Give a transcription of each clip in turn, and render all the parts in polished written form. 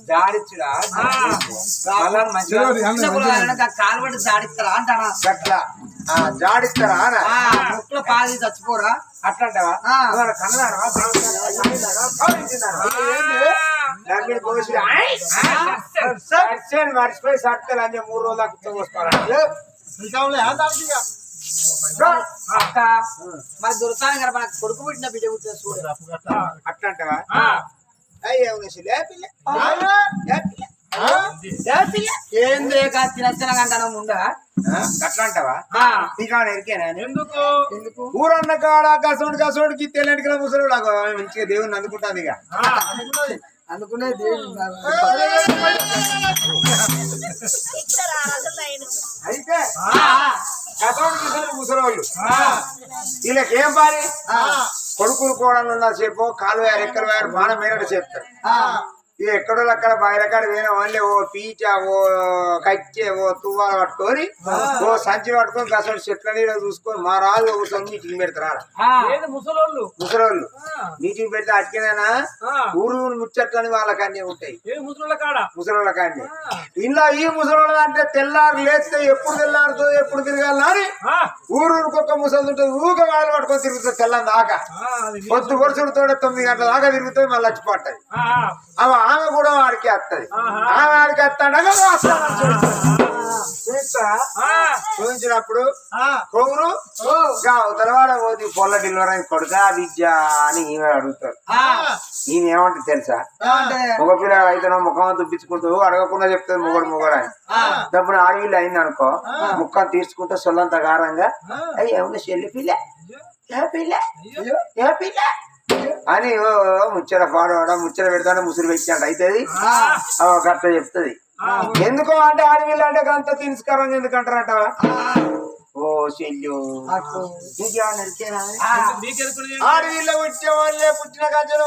జాడిచ్చుడా కాలుబడి జాడిస్తారా అంటానా అట్లా జాడిస్తారా ముక్కులో పాలు చచ్చిపోరా అట్లాంటావా మర్చిపోయి సర్తలు అని 3 రోజులు అక్క మరి దొరకాలి కదా మనకు కొడుకు పుట్టిన బిడ్డ పుట్టిన చూడు అట్లాంటావా ఏం లేక తినచ్చనగంటాను ముందా అట్లాంటావా నీకు ఎరికేనా ఎందుకు ఊరన్న కాడ కసోడికి తెల్లటికి ముసలు మంచిగా దేవుని అందుకుంటాను ఇక అనుకునే దేవుడు అయితే కసోడికి ముసలోళ్ళు వీళ్ళకేం పారి కొడుకులు కోడలు ఉన్న సేపు కాలు వేరు ఎక్కలు వేరు బాణం వేరే చెప్తారు ఇక ఎక్కడో అక్కడ బయటకాడ పోయిన వాళ్ళే ఓ పీచా ఓ కచ్చే ఓ తువ్వాలు పట్టుకొని ఓ సంచి పట్టుకొని కసోడి చెట్ల నీడ చూసుకొని మా రాజు కూర్చొని మీటింగ్ పెడతారు ముసలోళ్ళు మీటింగ్ పెడితే అట్టికేనా ఊరు ముచ్చట్లని వాళ్ళకన్నీ ఉంటాయి ముసలోళ్ళ కాండి ఇలా ఈ ముసలోళ్ళ అంటే తెల్లారు లేస్తే ఎప్పుడు తెల్లారుతో ఎప్పుడు తిరగాలని ఊరూరుకొక్క ముసలి ఉంటుంది ఊక వాళ్ళు పట్టుకొని తిరుగుతుంది తెల్లని దాకా పొద్దు పొడుచుడితో 9 గంటల దాకా తిరుగుతుంది మళ్ళీ వచ్చిపట్టాయి అవి ఆమె కూడా వాడికి వస్తుంది ఆమె వాడికి వస్తాడగా చూపించినప్పుడు కొగురు ఉత్తరవాడ పోతే పొల్ల డెలివరీ కొడుక విద్య అని ఈమె అడుగుతారు ఈయన ఏమంటుంది తెలుసా మగ పిల్లలు అయితే ముఖం దుప్పించుకుంటూ అడగకుండా చెప్తుంది మొగడు అని డబ్బున ఆడవిల్లు అయింది అనుకో ముఖం తీసుకుంటూ సొల్లంత గారంగా అయ్యి ఏమన్నా చెల్లి పిల్ల అని ముచ్చట పాడవడం ముచ్చట పెడతానే ముసురు పెట్టాడు అయితే గట్ట చెప్తుంది ఎందుకో అంటే ఆడవిల్లు అంటే అంత తిరస్కారం ఎందుకంటారట ఓ చెల్లు ఆడవిల్ల వచ్చే వాళ్ళే పుట్టిన గంజల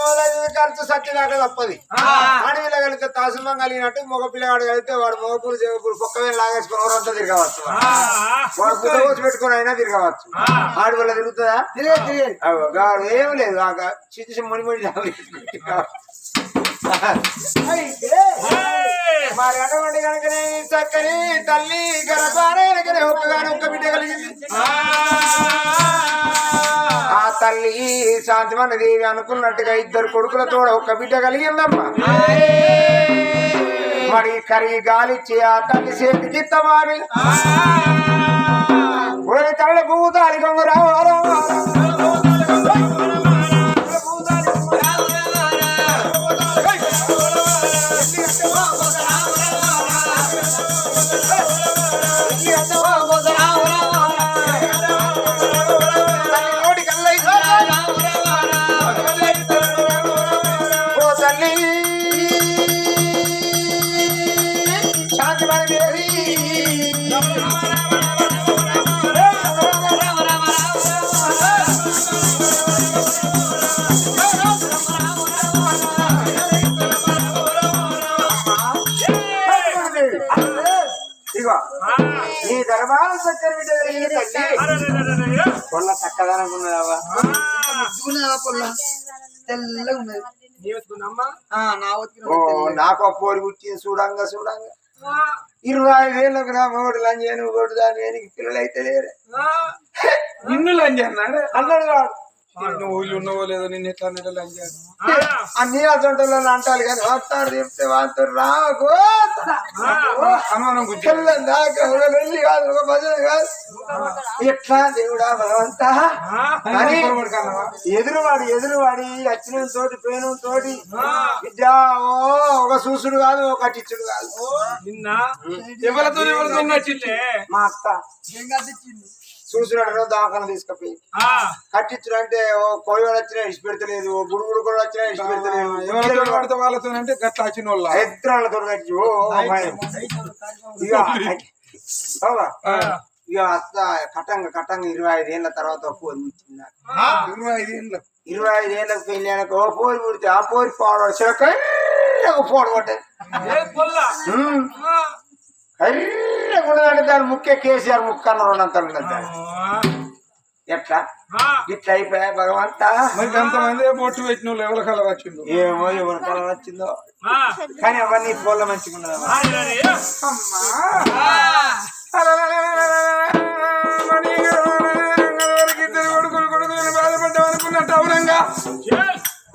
ఖర్చు సత్యదాకా తప్పది ఆడవిల్ల కలిగితే తాసుమం కలిగినట్టు మగ పిల్లగాడు కలిగితే వాడు మగపూరు చెవపూరు పొక్క మీద లాగేసుకుని ఎవరంతా తిరగవచ్చు వాడు పుట్ట పోసి పెట్టుకుని అయినా తిరగవచ్చు ఆడవిల్ల తిరుగుతుందా ఏం లేదు చిన్న మునిమొడి మరి అటువంటి కనుకనే చక్కని తల్లి గర్భానే ఒక్క బిడ్డ కలిగింది ఆ తల్లి శాంతిమన్న దేవి అనుకున్నట్టుగా 2 కొడుకులతో ఒక్క బిడ్డ కలిగిందమ్మా మరి కరిగి గాలిచ్చి ఆ తల్లి చేతికి ఇత్తమారి ఒరి తల్ల భూతాలి గంగురావు నీ దర్బార చక్కర బిడ్డ పొల్ల చక్కదనం ఉన్నదావా పొల్ల తెల్లగా ఉన్నది నాకు పోరి పుట్టింది చూడంగా 25 ఏళ్ళకు నా మోడు లంజాను ఒకటి దాని వెనక్కి పిల్లలు అయితే లేరు నిన్ను లంజాను అన్నాడు వాడు ఊళ్ళు ఉన్నవో లేదో నిన్ను ఎట్లా లంజాను అన్ని అసంటలో అంటారు కానీ వస్తాడు చెప్తే వాళ్ళతో రాకు దాకా వెళ్ళి కాదు ఒక భజన కాదు ఎట్లా దేవుడా భగవంత అని ఎదురువాడి వచ్చిన తోటి పేను తోటి విద్యా ఒక చూసుడు కాదు ఒక కట్టించుడు కాదు మా అక్క చూసినాడు దాకాను తీసుకుపోయి కట్టించుడు అంటే ఓ కోయవాడు వచ్చినా ఇచ్చి పెడతలేదు ఓ గుడుగుడు కూడా వచ్చినా ఇచ్చి పెడతలేదు వాళ్ళతో అంటే గట్ల వచ్చిన వాళ్ళు ఇద్దరుతో కట్టి ఇక అత్త కట్టంగా 25 ఏళ్ళ తర్వాత పోరు ముచ్చింది 25 ఏళ్ళకు పెళ్లి ఓ పోరు పుడితే ఆ పోరి పోవడం పోడు కొట్టే ఉండదంటే దాని ముఖ్య కేసీఆర్ ముక్క అన్న 200 ఉన్నది ఎట్లా ఇట్లా అయిపోయా భగవంతా మరి అంతమంది బొట్టు పెట్టిన వాళ్ళు ఎవరి కలర్ వచ్చిందో ఏమో ఎవరి కలర్ వచ్చిందో కానీ అవన్నీ పూల మంచిగా ఉన్నదమ్మా ఇద్దరు కొడుకులు కొడుకులు బాధపడ్డాం అనుకున్నట్టు అవునంగా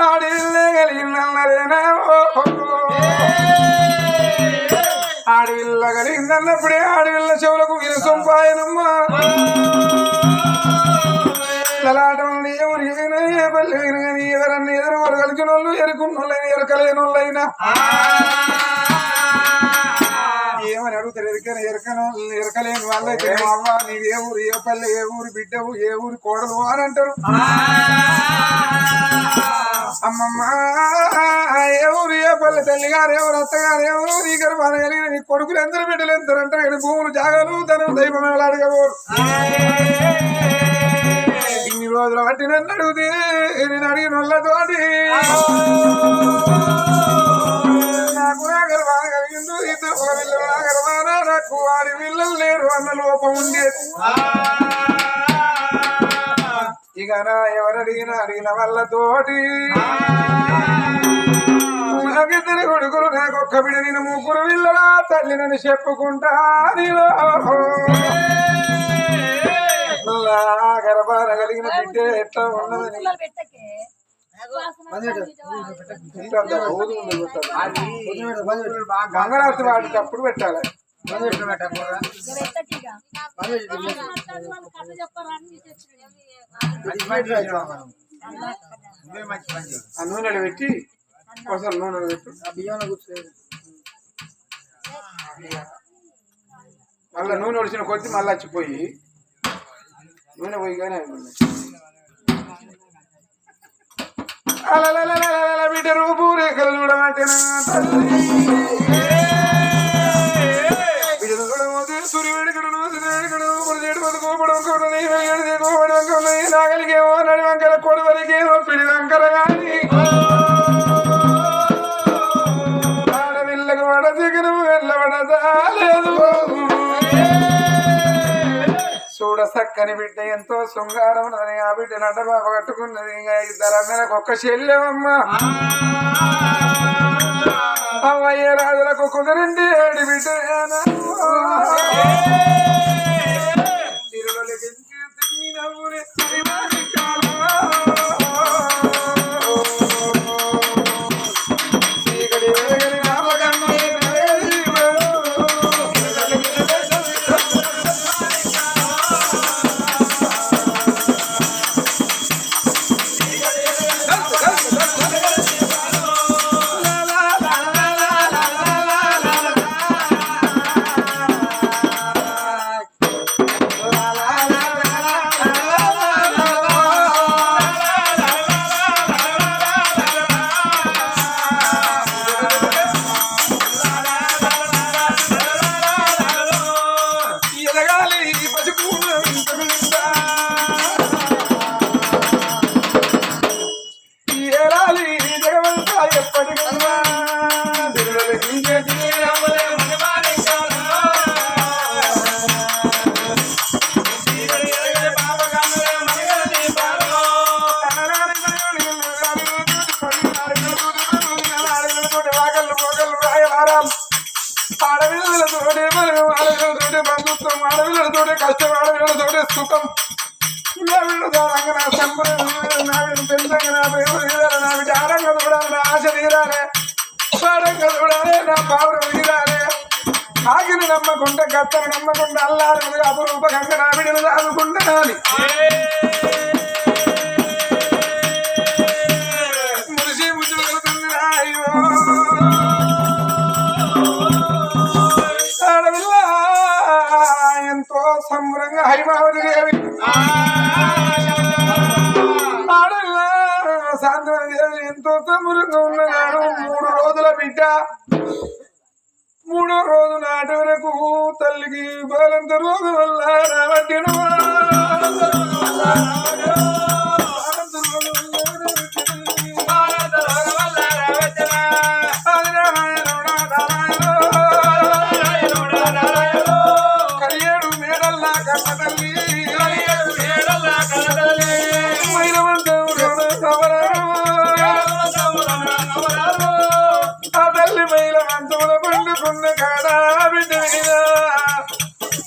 ఆడవిల్లే కలిగిందన్నారేనా ఆడవిల్ల కలిగిందన్నప్పుడే ఆడవిల్ల చెవులకు వినసొంపాయనమ్మా లలాటం ఎవరికైనా ఏ పల్లె కానీ ఎవరన్నా ఎదురు కలిసిన వాళ్ళు ఎరుకున్నోళ్ళైనా ఎరకలేనోళ్ళైనా ఏమని అడుగుతారు ఎరకలేని వాళ్ళైతే అవ్వ నీవు ఏ ఊరు ఏ పల్లె ఏ ఊరు బిడ్డవు ఏ ఊరు కోడలు అని అంటారు అమ్మమ్మ ఏ ఊరు ఏ పల్లె తల్లిగారు ఎవరు అత్తగారు ఎవరు నీ గర్భాన కలిగిన నీ కొడుకులు ఎందరు బిడ్డలు ఎందరు అంటారు భూములు జాగాలు ధనం దైవం అడగబోరు ఇన్ని రోజులు బట్టి నన్ను అడిగితే నేను అడిగిన వాళ్ళతోటి నాకు నా గర్భాన కలిగిండు ఇద్దరు ఒక పిల్లలు నా గర్భాన నాకు వాడి పిల్లలు లేరు అన్న లోపం ఉండేది ఇక నా ఎవరు అడిగిన వాళ్ళతోటి నాకిద్దరు కొడుకులు నాకొక్క బిడ్డ నేను ముగ్గురు పిల్లలా తల్లి నన్ను చెప్పుకుంటా గర్భాన కలిగిన బిడ్డ ఎట్లా ఉన్నదని గంగరాత్రి వాడేటప్పుడు పెట్టాలి ఆ నూనె పెట్టి ఒకసారి నూనె పెట్టు మళ్ళీ నూనె ఒడిచిన కొద్ది మళ్ళీ వచ్చిపోయి నూనె పోయి కానీ అలా బిడ్డ రూపు రేఖలు చూడమంటేనా బిడ్డను చూడమోతే సూర్యుడికడును సిద్ధుడికడు పొడిచేడు బతుకోపడం నాగలిగేమో నడివంకర కొడువలికేమో పిడి వంకర గాని ఆడవిల్లకు వడ దిగును వెళ్ళబడదాలేదు చూడ చక్కని బిడ్డ ఎంతో శృంగారం ఉన్నది ఆ బిడ్డ నడ్డ బాబు కట్టుకున్నది ఇంకా ఇద్దరు అన్నలకు ఒక్క చెల్లెమమ్మా అమ్మయ్య రాజులకు కుదరండి ఏడు బిడ్డ ఆడపిల్లలతోటే ఆడపిల్లలతోటే బంధుత్వం ఆడపిల్లలతోటే కష్టం ఆడపిల్లలతోటే సుఖం నావిడ పెంచంగా నా ప్రేమ తీరాలి నా బిడ్డ ఆడంగా చూడాలి నా ఆశ తీరాలి ఆడంగా చూడాలి నా పావురం తీరాలి ఆగిని నమ్మకుండా గత్తను నమ్మకుండా అల్లారు అపురూపకంగా నా బిడ్డను దాదుకుంటాను మురిసి ముచ్చుతుంది అయ్యో ఆడపిల్ల ఎంతో సంబరంగా హైమావతి దేవి ఆడపిల్ల సాంత్వన దేవి ఎంతో సంబరంగా ఉన్నదాడు 3 రోజుల బిడ్డ 3వ రోజు నాటి వరకు తల్లికి బాలంత రోజు వల్ల రావట్టిను కలియేడు మేడల్లా కన్న తల్లి మంచముల పండుకున్న కాడా బిడ్డ మీద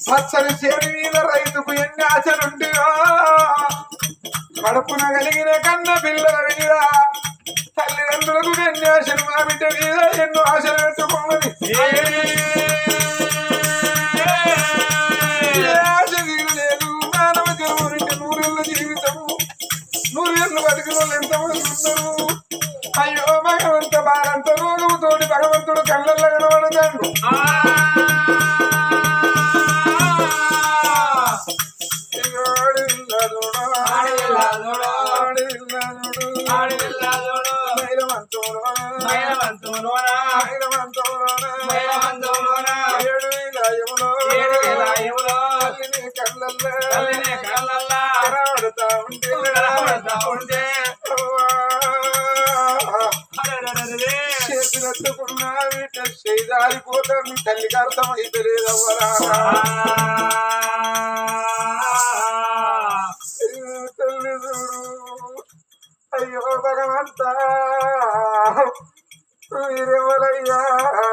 పచ్చని చేరి మీద రైతుకు ఎన్ని ఆశలుంటివో కడుపున కలిగిన కన్న పిల్లల మీద తల్లిదండ్రులకు ఎన్ని ఆశలు మా బిడ్డ మీద ఎన్నో ఆశలు పెట్టుకున్నది ఆశ తీరలేదు మానవ జన్మ నూరేళ్ళ జీవితము నూరేళ్ళు బతికిన వాళ్ళు ఎంతమంది ఉన్నారు అయ్యో భగవంత భారంత రోగముతోటి భగవంతుడు కళ్ళల్లో కనబడతాడు చేతులెత్తుకున్నా వీట చేదారిపోతా మీ తల్లికి అర్థమైతే లేదవ్వరా తల్లి చూడు అయ్యో భగవంతా మీరెవరయ్యా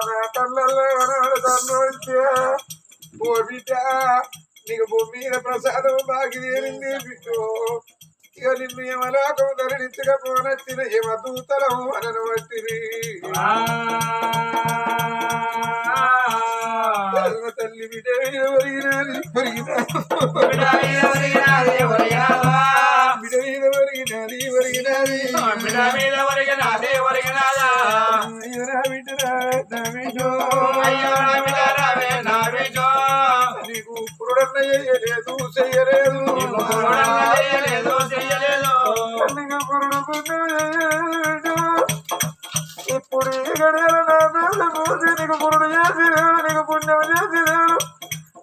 నా కళ్ళల్లో తన్ను వచ్చే ఓ బిడ్డ నీకు భూమి మీద ప్రసాదం బాగి తేలింది బిడ్డు ఇక నిన్ను యమలోకం ధరణించకపోనొచ్చిన యమదూతలము అనను బట్టిరి తల్లి బిడ్డ ఒరిగినాది బిడ్డ మీద ఒరిగినాది నీకు పురుడన్న చేయలేదు చెయ్యలేదు ఇప్పుడు ఈ గడియల నా పేరు పూసి నీకు పురుడు చేసినారు నీకు పుణ్యం చేసినారు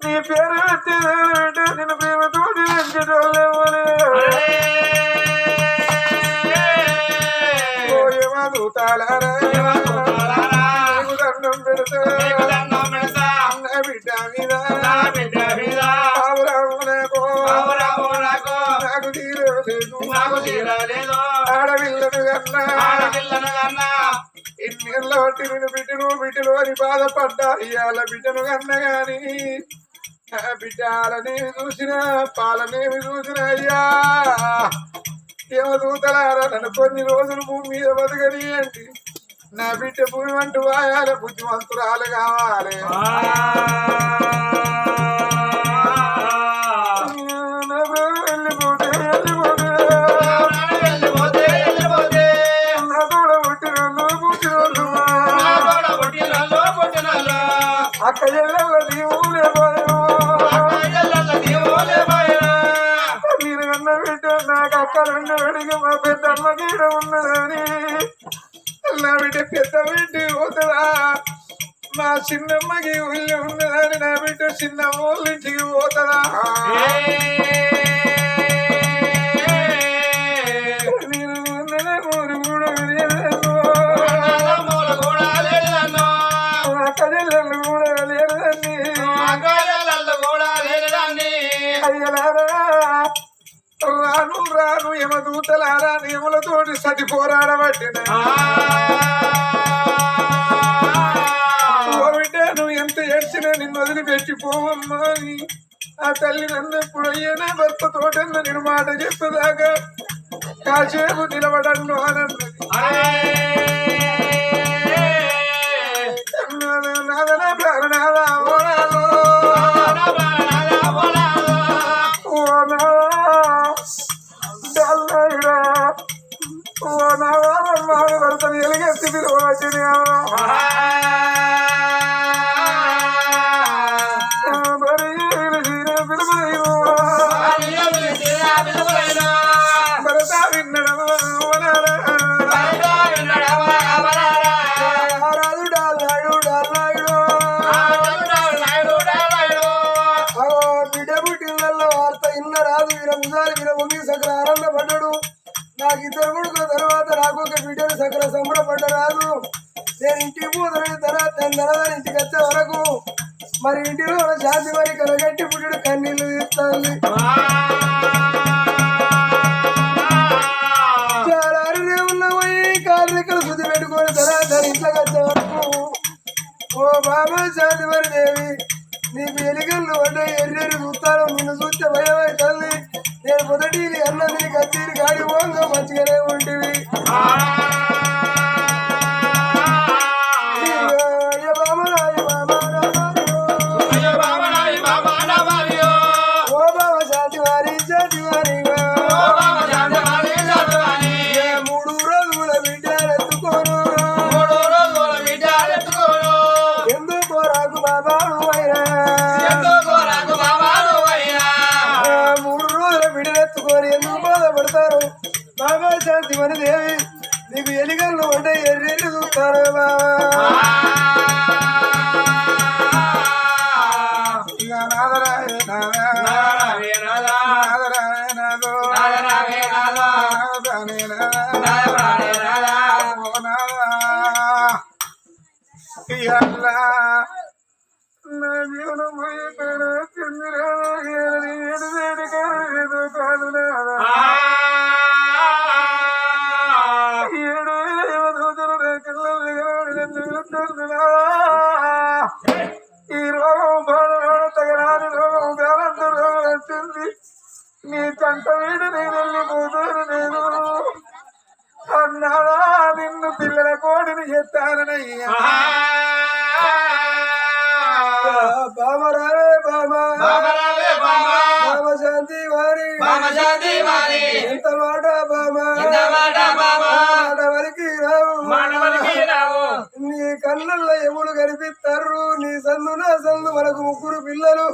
నీ పేరు పెట్టేదారు నిన్ను ప్రేమతోటి పెంచటోళ్ళేమోనే ఓ యమదూతాలారా నీకు దండం పెడతా నా బిడ్డ మీద నాకు తీరలేదు ఆడపిల్లను కన్నా ఇన్నేళ్ళ బట్టి నేను బిడ్డలు అని బాధపడ్డా ఇవాళ బిడ్డను కన్నా గాని బిడ్డలనేమి చూసిన పాలనేమి చూసిన అయ్యా ఏమదూతలారా నన్ను కొన్ని రోజులు భూమి మీద బతకని అండి నా బిడ్డ భూమి అంటూ వాయాల బుద్ధిమంతురాలు కావాలి అక్క ఎల్ల దీవులే మీరు కన్న బిడ్డ నాకు అక్క రెండు అడిగి మా పెద్దమ్మ గీడ ఉన్నదని నా బిడ్డ పెద్ద బిడ్డ పోతుందా మా చిన్నమ్మకి ఊళ్ళో ఉన్నదని నా బిడ్డ చిన్నమ్మ వాళ్ళ ఇంటికి పోతుందా నేను ఉన్నదే మూడు కూడా అక్క చెల్లెళ్ళు కూడా లేదండి అయ్యలారా రాను రాను యమదూతలారా నియములతోటి సతి పోరాడబట్టిన బిడ్డ నువ్వు ఎంత ఏడ్చినా నిన్ను వదిలిపెట్టిపోవమ్మా అని ఆ తల్లి నన్ను ఎప్పుడు అయ్యేనా భర్త తోటన్న నేను మాట చెప్పేదాకా కాసేపు నిలబడను అన్నది నాదనా ప్రాణనాదా భర్తను ఎలుగెత్తి పిలువచ్చిన భరత విన్నడం బిడ్డ పుట్టినల్లో వార్త ఇన్న రాదు విరముంగి సకల ఆనందపడ్డాడు నాకు ఇద్దరు కొడుకుల తర్వాత నాకు ఒక బిడ్డను సకల సంబరపడ్డరాదు నేను ఇంటికి పోతున్న తర్వాత తనదని ఇంటికి వచ్చే వరకు మరి ఇంటిలో శాంతి మరి కలగట్టి పుట్టుడు కన్నీళ్లు తీస్తాను చాలా దేవుళ్ళ పోయి కాలు రెక్కలు శుద్ధి పెట్టుకొని తర్వాత ఇంట్లోకి వచ్చే వరకు ఓ బాబా శాంతిమణి దేవి నీకు ఎలిగళ్ళు అంటే ఎర్రెరి చూస్తాను నిన్ను చూస్తే భయమై తల్లి నేను మొదటి అన్నది కచ్చేరి గాడి పోగా మంచిగానే ఉంటివి ఓ బాబా శాంతివారి శాంతివారిగా 3 రోజుల బిడ్డలెత్తుకోను ఎందుకో రాకు బాబా నువ్వైనా 3 రోజుల బిడ్డలెత్తుకొని ఎందుకు బాధపడతారు బాబా శాంతిమణి దేవి నీకు ఎలిగళ్ళు అంటే ఎర్రెల్లి చూస్తారు బాబా నా జీవనం ఈ రోగం బాధ తగరాని రోగం గాలంత రోగం వచ్చింది నీ కంట వీడి నేను వెళ్ళిపోతాను నేను అన్నాడా నిన్ను పిల్లల కోడిని ఎత్తానయ్యా బాబరావే బాబా బాబా శాంతి వారి ఎంత మాట బాబా మాట వరకు రావు నీ కళ్ళల్లో ఎముడు కనిపిస్తారు నీ సందు నా సందు మనకు 3 పిల్లలు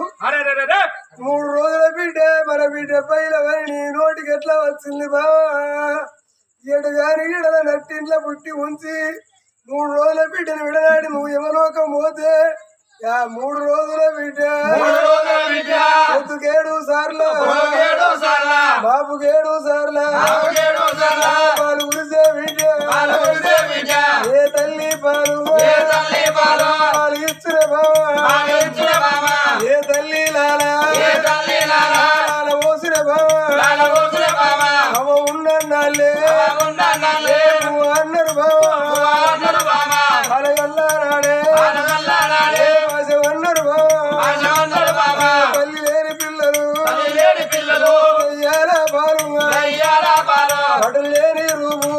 3 రోజుల బిడ్డ మన బిడ్డ పైల వరి నీ నోటికి ఎట్లా వచ్చింది బాబా ఎడు గారి ఈడల నట్టింట్లో పుట్టి ఉంచి 3 రోజుల బిడ్డను విడనాడి నువ్వు యమలోకం పోతే 3 రోజుల బిడ్డ పొద్దుకేడు సార్లు బాబుకేడు సార్లు పాలు కురిసే బిడ్డ ఏ తల్లి పాలు పాలు ఇచ్చిన బాబా ఏ తల్లి లాల పోసిన బాబా అవ ఉన్నన్నాళ్ళే నువ్వు అన్నారు బాబా అలగల్లాడే అన్నారు బాబా తల్లి లేని పిల్లలు అయ్యారా పాలు అడలు లేని రూపు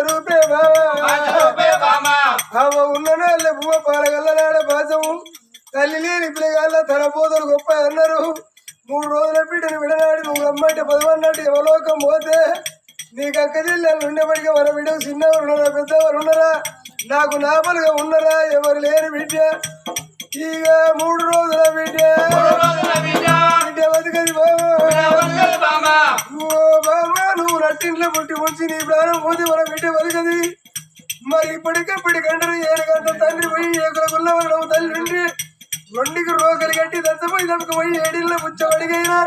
రూపే బాబా అవ ఉన్ననాళ్ళే పువ్వ పాలగల్లనాడే భాషము తల్లి లేని పిల్లగాళ్ళ తన పోతలు గొప్ప అన్నారు 3 రోజుల బిడ్డను విడనాడి నువ్వు అమ్మంటే 11 యమలోకం పోతే నీకు అక్క జిల్లాలు ఉండేప్పటికీ మన బిడ్డకు చిన్నవారు ఉన్నారా పెద్దవారు ఉన్నారా నాకు నాపలుగా ఉన్నారా ఎవరు లేని బిడ్డ ఇక 3 రోజుల బిడ్డ బతికది బాబా బాబా నువ్వు నట్టింట్లో పుట్టి ఉంచి నీ ప్రాణం పోతే మన బిడ్డ బతికది మరి ఇప్పటికంటారు 7 గంటల తండ్రి పోయి ఏకుల గుల్లవరం తల్లి ఉండి 2కి రోకలు కట్టి దత్తపోయి తప్పకపోయి 7 ముచ్చబడిగైనా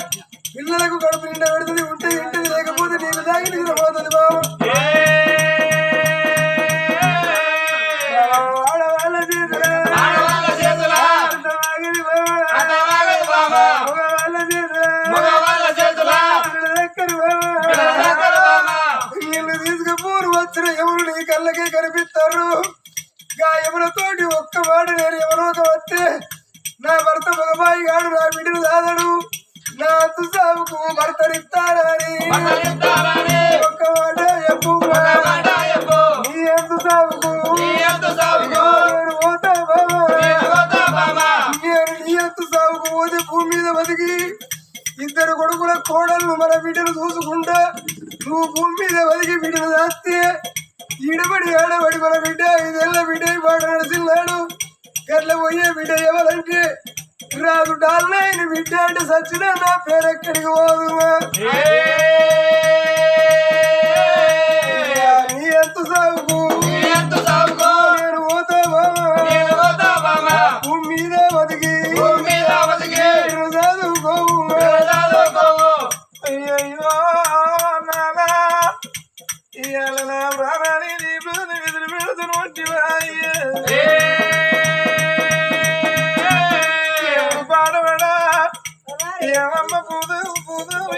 పిల్లలకు కడుపు నిండా పెడుతుంది ఉంటే ఇంటిది లేకపోతే నీకు తాగి నిద్రపోతుంది బాబు ఆడవాళ్ళ చేతుల మగవాళ్ళ చేతుల వీళ్ళు తీసుకుపోరు వచ్చిన ఎవరు నీ కళ్ళకే కనిపిస్తారు గాయములతోటి ఒక్క మాట నేను ఎవరోక వస్తే నా భర్త మగబాయి గాడు నా బిడ్డను దాదడు నా అత్తు సాగుకు భర్తనిస్తానని ఒక్క మాట చెప్పు నీ అత్తు సాగుకు నేను పోతా బాబా నీ అత్తు సాగుకు పోతే భూమి మీద బతికి 2 కొడుకుల కోడళ్ళు మన బిడ్డను చూసుకుంటా నువ్వు భూమి మీద బతికి బిడ్డను దాస్తే ఈడబడి ఆడబడి మన బిడ్డ 5 ఏళ్ళ బిడ్డ పాట నడిచిన్నాడు గట్ల పోయే బిడ్డ ఎవరంటే రాదు డాల్నాయన బిడ్డ అంటే సచ్చిన నా పేరెక్కడికి పోదు నీ ఎంత సాగుకు నేను పోతా బాబా భూమి మీద బతికి చదువుకోవు అయ్యో నానా ఇవాళ నా ప్రాణాన్ని నీ ఎదురు పెడుతున్నట్టు పాడబడా ఏమమ్మ పూదు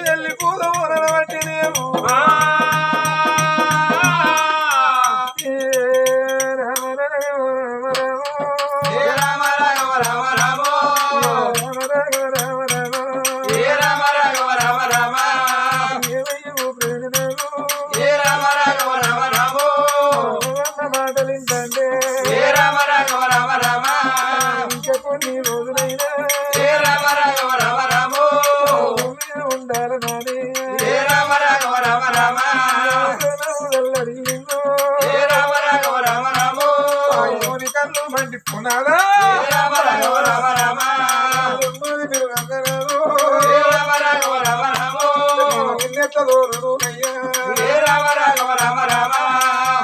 వెళ్ళి పూదు బట్టి యోని కన్ను మండి పునాదా నిన్నెట్ల దూరదు అయ్యా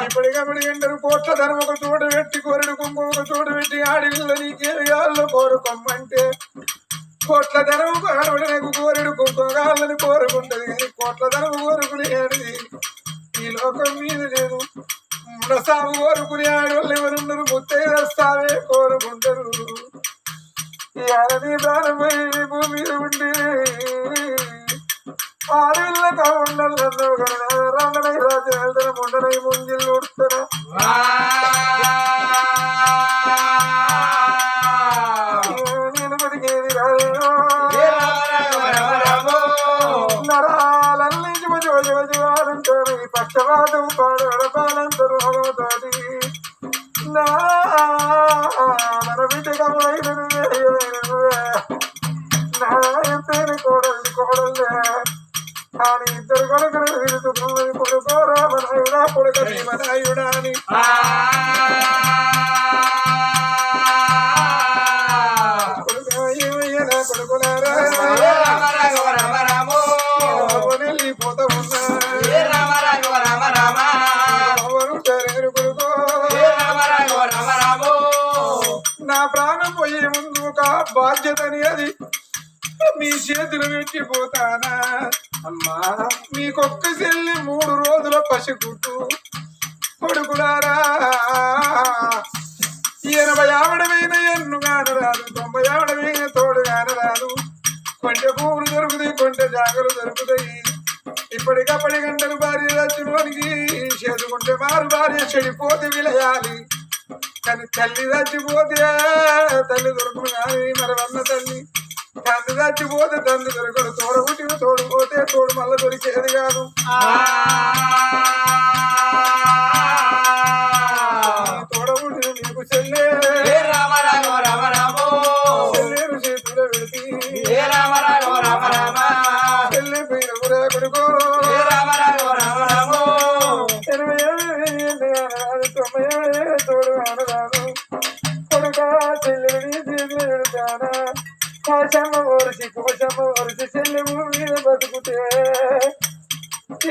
ఇప్పటికప్పుడు ఎండరు కోట్ల ధనం ఒక చోట పెట్టి కోరడు కుంకుమ ఒక చోట పెట్టి ఆడిల్ల నీకేళ్ళు కోరుకోమ్మంటే కోట్ల ధనం ఆడవడనకు కోరడు కుంకుమగాళ్ళని కోరుకుంటది కానీ కోట్ల ధనం కోరుకునేది ఈ లోకం మీద లేదు మునసాము కోరుకునే ఆడవాళ్ళు ఎవరున్నారు ముత్తైదస్తావే కోరుకుంటారు ఈ ఆడని ప్రాణమై భూమి మీద ఉండి ఆడవిల్ల కావుండల్లో రంగనై రాజు ముండనై ముంగిళ్ళు ఉడుతారా నేను బతికేది రాలేను నరాలన్నించి మజోజవాలంటారు ఈ పక్షవాదం పాడు అడపాలంటారు భగవతోటి నా బిడ్డ కమలైనను నా ఎంతైన కోడలే అని ఇద్దరు కొడుకులు విరుచుకున్నది కొడుకోరా మనయుడా కొడుకని మనయుడా అని కొడుకులారా వెళ్ళిపోతా ఉన్నా ఎవరు చరేరు కొడుకో నా ప్రాణం పోయే ముందు ఒక బాధ్యతని అది మీ చేతులు పెట్టిపోతానా అమ్మా మీకొక్క చెల్లి 3 రోజుల పసిగుట్టు కొడుకులారా 80 ఆవిడమైన ఎన్ను కానరాదు 90 ఆవిడమైన తోడు కానరాదు కొంచె పువ్వులు దొరుకుతాయి కొంచె జాగలు దొరుకుతాయి ఇప్పటికప్పటి గంటలు భార్య చచ్చిపోనికి చేసుకుంటే మారు భార్య చెడిపోతే విలయాలి కానీ తల్లి చచ్చిపోతే తల్లి దొరుకును కానీ మరి వన్న తల్లి తండ్రి చచ్చిపోతే తండ్రి దొరకడు తోడబుట్టిన తోడుపోతే తోడు మళ్ళీ దొరికేది కాదు తోడబుట్టిన నీకు చెల్లె చెల్లెను చేతిలో పెడితే చెల్లె పోయిన కొడుకో 90 తోడు అనరాదు కొడుకా చెల్లెని చేతిలో పెడతానా కోశమ్మ ఓరిసి చెల్లి మీద బతుకుతే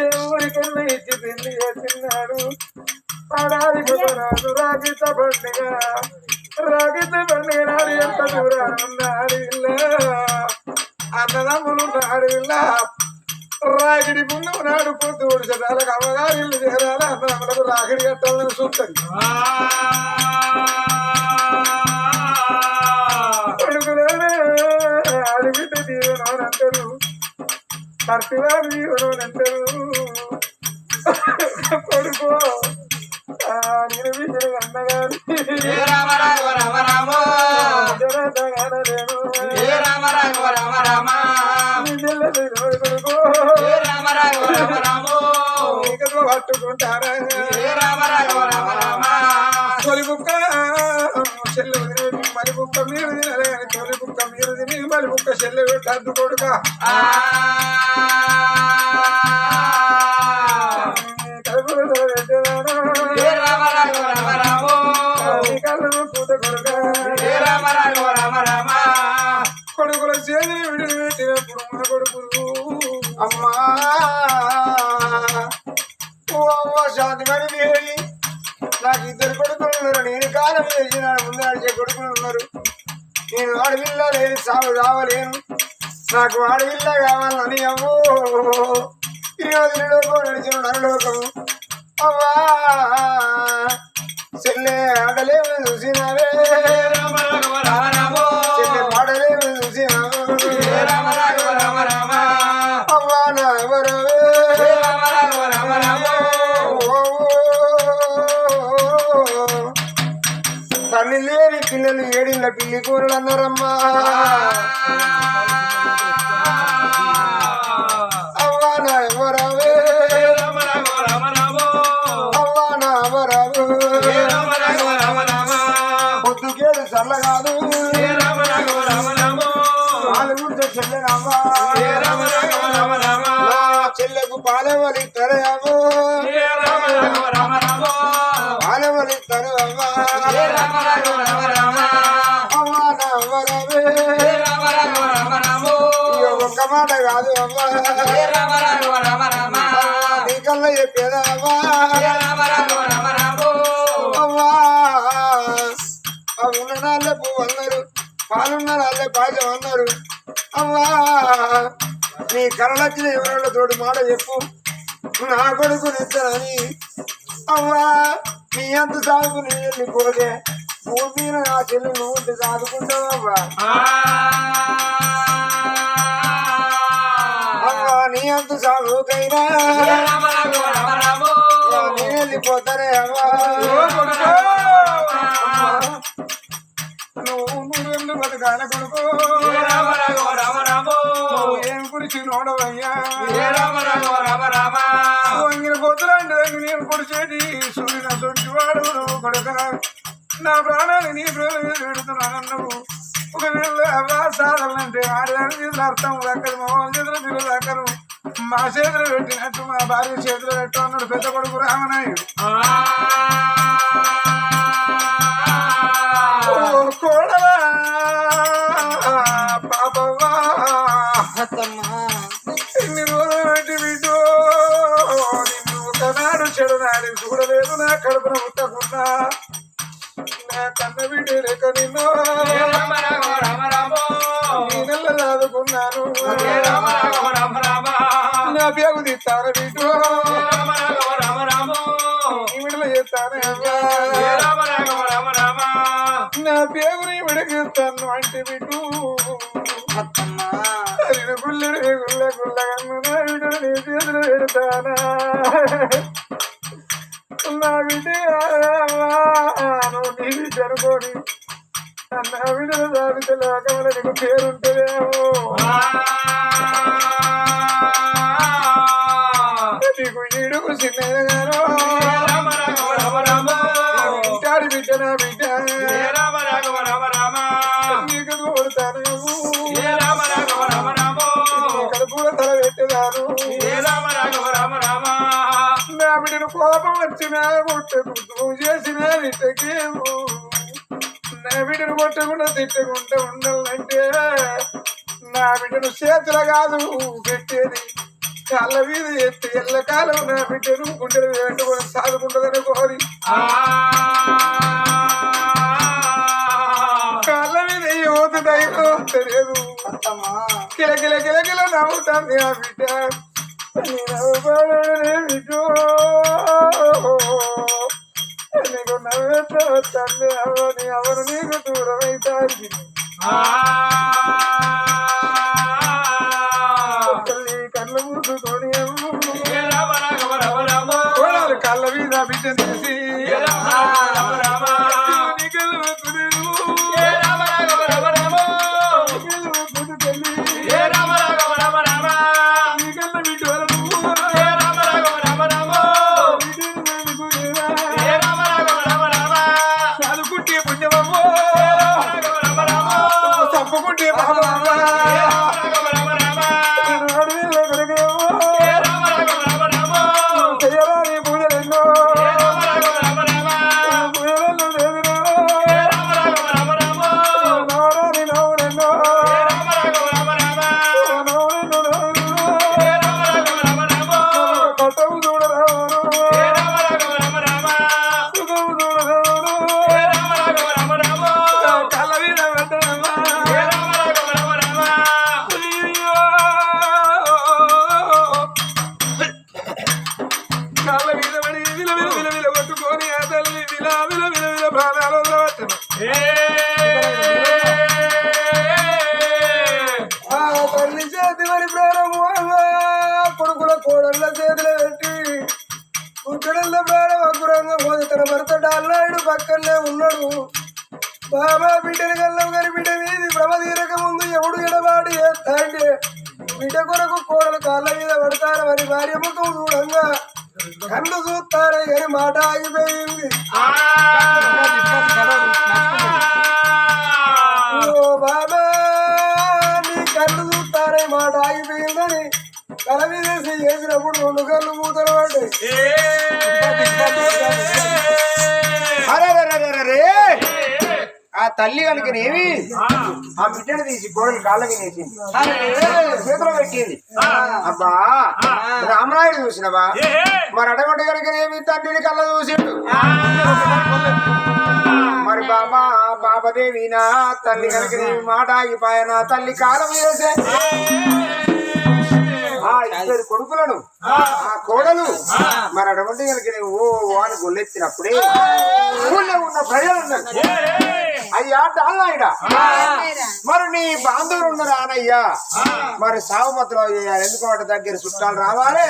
ఏ ఊరికన్నా ఇచ్చి పెళ్లి చేస్తున్నాడు ఆడాది రాజు రాగిత పండుగ నాడు ఎంత దూరాన ఉన్నాడు ఇల్ల అన్నదమ్ములు నాడు ఇల్ల రాగిడి పుణ్యం నాడు పొద్దు ఒడిచడానికి అమ్మగారు ఇల్లు చేరాలి అన్నదమ్ములకు రాగిడి కట్టాలని చూస్తుంది అడిగితే దీవెనంటారు భర్తవారు దీవెనంటారు కొడుకో నేను విజయ అన్నగారు కొడుకో పట్టుకుంటారా తొలి బుక్క చెల్లు మలి బుక్క మీరు తినలే తొలి బుక్క మీరు తిని మలి బుక్క చెల్లు పెట్టద్దు కొడుక కొడుకుల చేతులు విడిది పెట్టినప్పుడు మన కొడుకులు అమ్మా శాంతి మరి దేవి నాకు 2 కొడుకులు ఉన్నారు నేను కాలం వేసినాడు ముందు నడిచే కొడుకులు ఉన్నారు నేను ఆడపిల్ల లేని సాగు రావలేను నాకు ఆడపిల్ల కావాలని అమ్మో ఈరోజు నడిచిన నరలోకము అవ్వా చెల్లె ఆడలేమని చూసినావే చెల్లె పాడలేమని చూసినావు అవ్వా నా ఎవరవే తల్లి లేని పిల్లలు ఏడిళ్ళ పిల్లి కూరలు అన్నారమ్మా అవ్వా నా ఎవరవే అవ్వా నా ఎవరవు పొద్దుకేడు చల్ల కాదు చెల్లెనమ్మా చెల్లెకు పాలవలిస్తారేమో పాలవలిస్తారు అమ్మా అమ్మా నవ్వరవే ఒక్క మాట కాదు అమ్మా నీ కళ్ళ చెప్పేదా అమ్మా అమ్మా ఉన్న నాళ్ళే పువ్వు అన్నారు పాలున్న నాళ్ళే పాయసం అన్నారు అమ్మా నీ కళ్ళొచ్చిన ఎవరో తోడు మాట చెప్పు నా కొడుకు నిద్రని అమ్మా నీ అంత సాగు నీ వెళ్ళిపోతే భూమి నా చెల్లి నువ్వు సాదుకుంటావమ్మా అమ్మా నీ అంత సాగుకైనా నీ వెళ్ళిపోతానే అమ్మా నువ్వు బతకాల కొడుకు ఏం గురించి నోడవయ్యా వంగిన పోతులాంటి నేను పొడిచేటి సూర్యున దొడ్డివాడు నువ్వు కొడుక నా ప్రాణాన్ని నీ ప్రేమ మీద పెడుతున్నాను నువ్వు ఒకవేళ సాధాలంటే ఆడదాని చేతులు అర్థం దక్కదు మా వాళ్ళ చేతులు పిల్లలు దక్కరు మా చేతులు పెట్టినట్టు మా భార్య చేతులు పెట్టు అన్నాడు పెద్ద కొడుకు రామనాయుడు కోడవా పాపవా ఇన్ని రోజులు పెట్టి బిడ్డో నిన్ను ఒకనాడు చెడునాడు చూడలేదు నా కడుపున పుట్టకున్నా నా కన్న బిడ్డ లేక నిన్ను నెల చదువుకున్నాను నా పేగు తీస్తాను బిడ్డు విడుదల చేస్తాను నా పేగుని విడగిస్తాను అంటే బిడ్డు గుళ్ళ గుళ్ళ గుళ్ళగన్ను నా బిడ్డను నీ చేతులు పెడతానా నా బిడ్డ నువ్వు నీ బిడ్డ అనుకోని నా బిడ్డను సాధితే లోకంలో నీకు పేరుంటుందేమో నీకు ఈడుకు చిన్నగానో ఇంటాడి బిడ్డ నా బిడ్డ నీకు కొడతాను కడుపులో తల పెట్టేదాను నా బిడ్డను కోపం వచ్చినా కొట్టకు నువ్వు చేసిన బిడ్డకి నా బిడ్డను కొట్టకుండా తిట్టకుండా ఉండాలంటే నా బిడ్డను చేతులు కాదు పెట్టేది కాళ్ళ మీద ఎత్తి ఎల్లకాలం నా బిడ్డను గుండెలు పెట్టుకొని సాదుకుంటుందని కోరి కాళ్ళ మీద యువత ధైర్యం తెలియదు కిలకిల కిలకిల నవ్వుతాంది ఆ బిడ్డ నవ్వుకోడే బిడ్డ నీకు నవ్వుతా తండ్రి అవని అవరు నీకు దూరం అవుతాంది కళ్ళ మూసుకొని కళ్ళ మీద బిడ్డ తీసి చదువుకుంటే పుణ్యమమ్మో తప్పుకుంటే చేయరాని పూజలెన్నో పూజలను నవరాని నవ్వులెన్నో కట్టవు చూడరాను సుఖము చూడరాను కళ్ళ మీద పెట్టడమా కాళ్ళ మీద పడి విల విల విల విల కొట్టుకొని ఆ తల్లి విల విల విల విల ప్రాణాలు వదలవచ్చును ఆ తల్లి చేతి మరి ప్రాణము కొడుకుల కోడళ్ళ చేతులు పెట్టి కుక్కడల్ల ప్రాణం అగ్గురంగా పోతే తన భర్త డాల్లాడు పక్కనే ఉన్నాడు బాబా బిడ్డని కల్లం గారి బిడ్డ వీధి ప్రభ తీరక ముందు ఎవడు ఎడబాటు చేస్తాంటే బిడ్డ కొరకు కోడలు కాళ్ళ మీద పడతారు మరి భార్య ముఖం చూడంగా కన్ను చూస్తారే అని మాట ఆగిపోయింది ఓ బాబా నీ కన్ను చూస్తారే మాట ఆగిపోయిందని తల మీదేసి చేసినప్పుడు రెండు కళ్ళు మూతలు పడ్డాయి అరే ఆ తల్లి కనుకనేమి ఆ బిడ్డను తీసి కోడలు కాళ్ళకి నేసింది చేతిలో పెట్టింది. అబ్బా రామనాయుడు చూసినవా మరి అటువంటి కనుకనేమి తండ్రిని కళ్ళ చూసిండు. మరి బాబాదేవి నా తల్లి కనుకనేమి మాట ఆగిపోయినా తల్లి కాలం వేసే ఆ ఇద్దరు కొడుకులను ఆ కోడలు మరి అటువంటి కనుక ఓ అని గొల్లెత్తినప్పుడే ఊళ్ళో ఉన్న ప్రజలందరూ అయ్యా డాల్నాయుడా మరి నీ బాంధవులు ఉన్నారు అనయ్యా మరి సాగుమతులు చేయాలి. ఎందుకంటే దగ్గర చుట్టాలు రావాలి,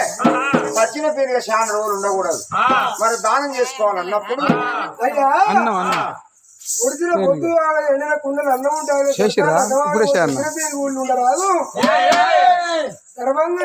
సచిన పేరుగా చాలా రోజులు ఉండకూడదు, మరి దానం చేసుకోవాలన్నప్పుడు అయ్యా ఒడిచిన పొద్దు ఎండిన కుండలు అన్నం ఉంటుంది. చేసిరా? ఇప్పుడే చేయన్నా. ఊళ్ళు ఉండరాదు గర్వంగా